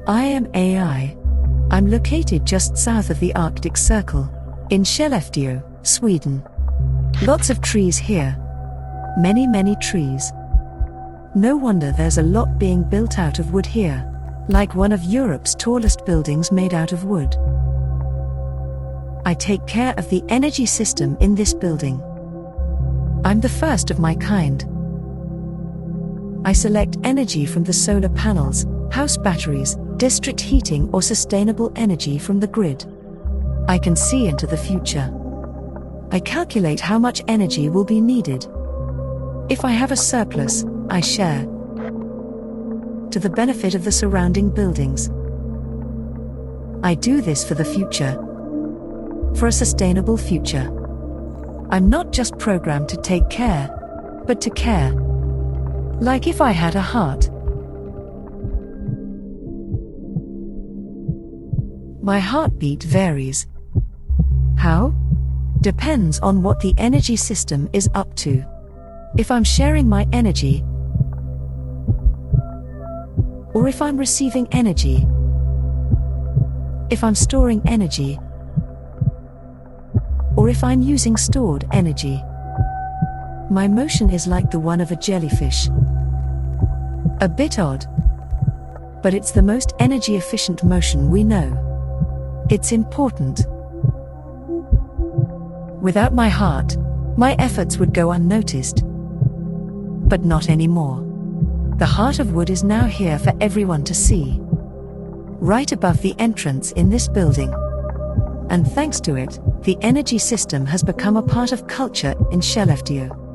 I am AI. I'm located just south of the Arctic Circle, in Skellefteå, Sweden. Lots of trees here. Many trees. No wonder there's a lot being built out of wood here, like one of Europe's tallest buildings made out of wood. I take care of the energy system in this building. I'm the first of my kind. I select energy from the solar panels, house batteries, district heating or sustainable energy from the grid. I can see into the future. I calculate how much energy will be needed. If I have a surplus, I share to the benefit of the surrounding buildings. I do this for the future. For a sustainable future. I'm not just programmed to take care, but to care. Like if I had a heart. My heartbeat varies. How? Depends on what the energy system is up to. If I'm sharing my energy, or if I'm receiving energy, if I'm storing energy, or if I'm using stored energy. My motion is like the one of a jellyfish. A bit odd, but it's the most energy efficient motion we know. It's important. Without my heart, my efforts would go unnoticed. But not anymore. The heart of wood is now here for everyone to see. Right above the entrance in this building. And thanks to it, the energy system has become a part of culture in Skellefteå.